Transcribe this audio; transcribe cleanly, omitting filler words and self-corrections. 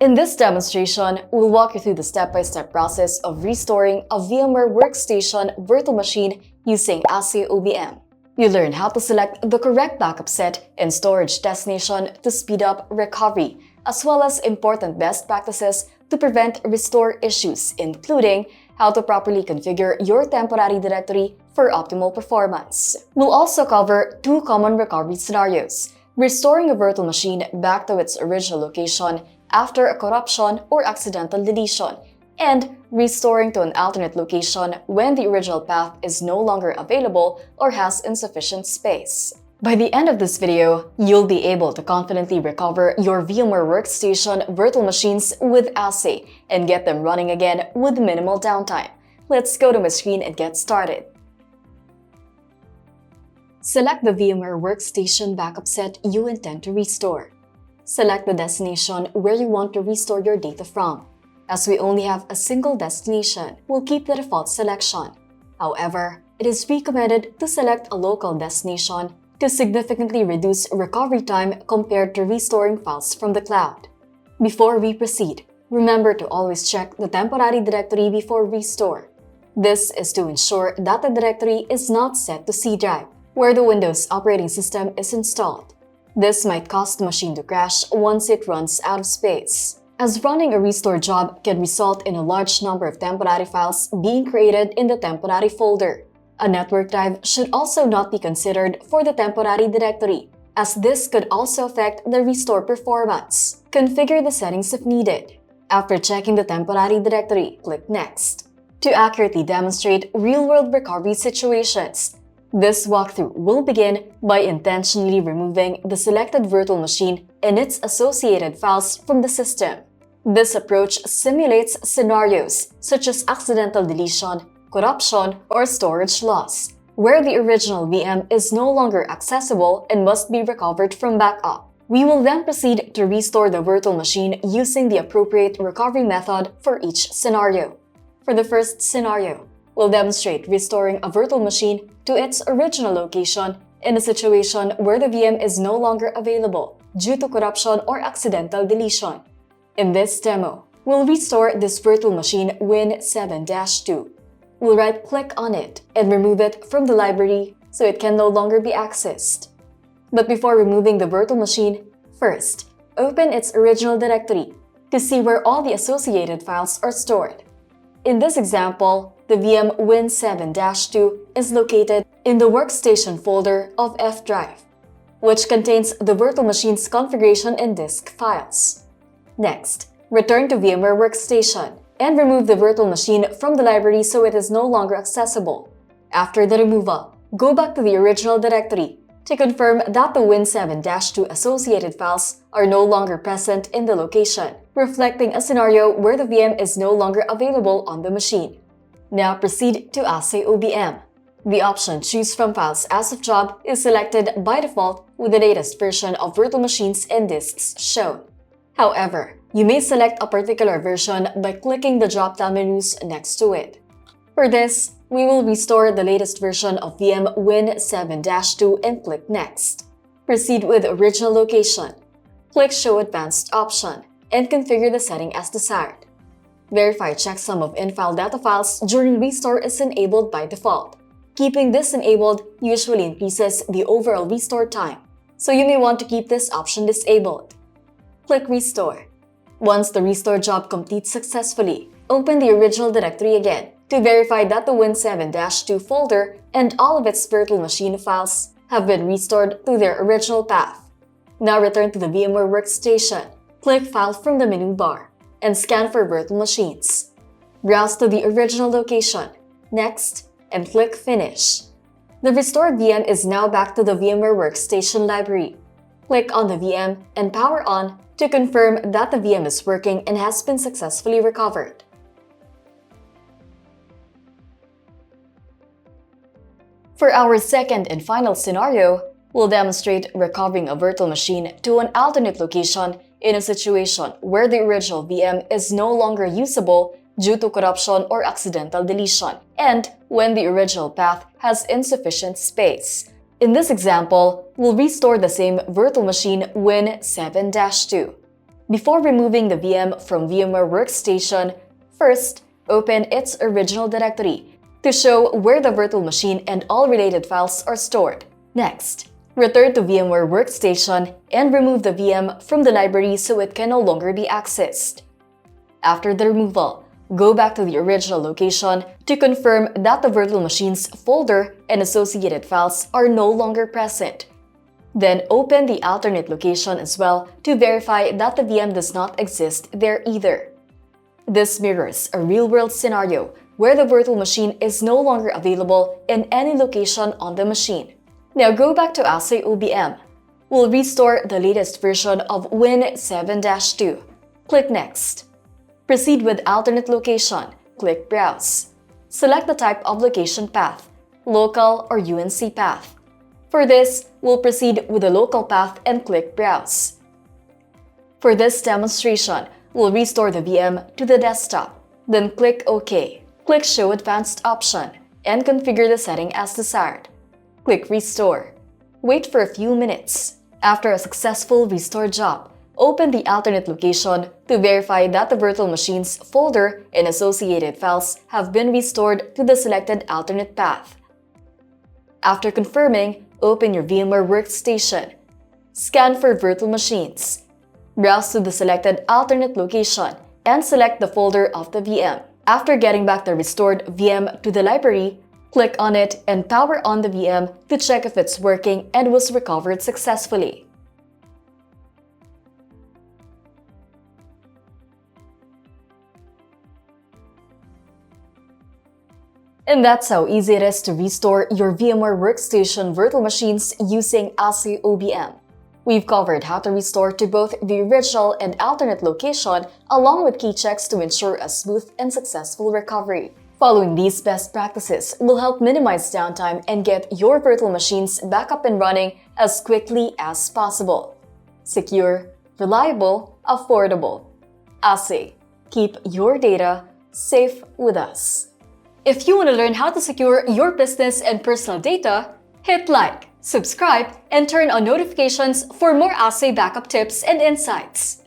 In this demonstration, we'll walk you through the step-by-step process of restoring a VMware Workstation virtual machine using AhsayOBM. You learn how to select the correct backup set and storage destination to speed up recovery, as well as important best practices to prevent restore issues, including how to properly configure your temporary directory for optimal performance. We'll also cover two common recovery scenarios: restoring a virtual machine back to its original location after a corruption or accidental deletion, and restoring to an alternate location when the original path is no longer available or has insufficient space. By the end of this video, you'll be able to confidently recover your VMware Workstation virtual machines with Ahsay and get them running again with minimal downtime. Let's go to my screen and get started. Select the VMware Workstation backup set you intend to restore. Select the destination where you want to restore your data from. As we only have a single destination, we'll keep the default selection. However, it is recommended to select a local destination to significantly reduce recovery time compared to restoring files from the cloud. Before we proceed, remember to always check the temporary directory before restore. This is to ensure that the directory is not set to C drive, where the Windows operating system is installed. This might cause the machine to crash once it runs out of space, as running a restore job can result in a large number of temporary files being created in the temporary folder. A network drive should also not be considered for the temporary directory, as this could also affect the restore performance. Configure the settings if needed. After checking the temporary directory, click Next. To accurately demonstrate real-world recovery situations, this walkthrough will begin by intentionally removing the selected virtual machine and its associated files from the system. This approach simulates scenarios such as accidental deletion, corruption, or storage loss, where the original VM is no longer accessible and must be recovered from backup. We will then proceed to restore the virtual machine using the appropriate recovery method for each scenario. For the first scenario, we'll demonstrate restoring a virtual machine to its original location in a situation where the VM is no longer available due to corruption or accidental deletion. In this demo, we'll restore this virtual machine Win7-2. We'll right-click on it and remove it from the library so it can no longer be accessed. But before removing the virtual machine, first, open its original directory to see where all the associated files are stored. In this example, the VM Win7-2 is located in the Workstation folder of F drive, which contains the virtual machine's configuration and disk files. Next, return to VMware Workstation and remove the virtual machine from the library so it is no longer accessible. After the removal, go back to the original directory to confirm that the Win7-2 associated files are no longer present in the location, reflecting a scenario where the VM is no longer available on the machine. Now proceed to AhsayOBM. The option Choose from Files as of Job is selected by default with the latest version of virtual machines and disks shown. However, you may select a particular version by clicking the drop-down menus next to it. For this, we will restore the latest version of VM Win7-2 and click Next. Proceed with original location. Click Show Advanced option and configure the setting as desired. Verify checksum of in-file data files during restore is enabled by default. Keeping this enabled usually increases the overall restore time, so you may want to keep this option disabled. Click Restore. Once the restore job completes successfully, open the original directory again to verify that the Win7-2 folder and all of its virtual machine files have been restored to their original path. Now return to the VMware Workstation. Click File from the menu bar and scan for virtual machines. Browse to the original location, Next, and click Finish. The restored VM is now back to the VMware Workstation library. Click on the VM and power on to confirm that the VM is working and has been successfully recovered. For our second and final scenario, we'll demonstrate recovering a virtual machine to an alternate location in a situation where the original VM is no longer usable due to corruption or accidental deletion, and when the original path has insufficient space. In this example, we'll restore the same virtual machine Win7-2. Before removing the VM from VMware Workstation, first, open its original directory to show where the virtual machine and all related files are stored. Next, return to VMware Workstation and remove the VM from the library so it can no longer be accessed. After the removal, go back to the original location to confirm that the virtual machine's folder and associated files are no longer present. Then open the alternate location as well to verify that the VM does not exist there either. This mirrors a real-world scenario where the virtual machine is no longer available in any location on the machine. Now go back to AhsayOBM. We'll restore the latest version of Win 7-2. Click Next. Proceed with alternate location. Click Browse. Select the type of location path, local or UNC path. For this, we'll proceed with the local path and click Browse. For this demonstration, we'll restore the VM to the desktop. Then click OK. Click Show Advanced option and configure the setting as desired. Click Restore. Wait for a few minutes. After a successful restore job, open the alternate location to verify that the virtual machine's folder and associated files have been restored to the selected alternate path. After confirming, open your VMware Workstation. Scan for virtual machines. Browse to the selected alternate location and select the folder of the VM. After getting back the restored VM to the library, click on it and power on the VM to check if it's working and was recovered successfully. And that's how easy it is to restore your VMware Workstation virtual machines using AhsayOBM. We've covered how to restore to both the original and alternate location, along with key checks to ensure a smooth and successful recovery. Following these best practices will help minimize downtime and get your virtual machines back up and running as quickly as possible. Secure, reliable, affordable. Ahsay. Keep your data safe with us. If you want to learn how to secure your business and personal data, hit like, subscribe, and turn on notifications for more Ahsay backup tips and insights.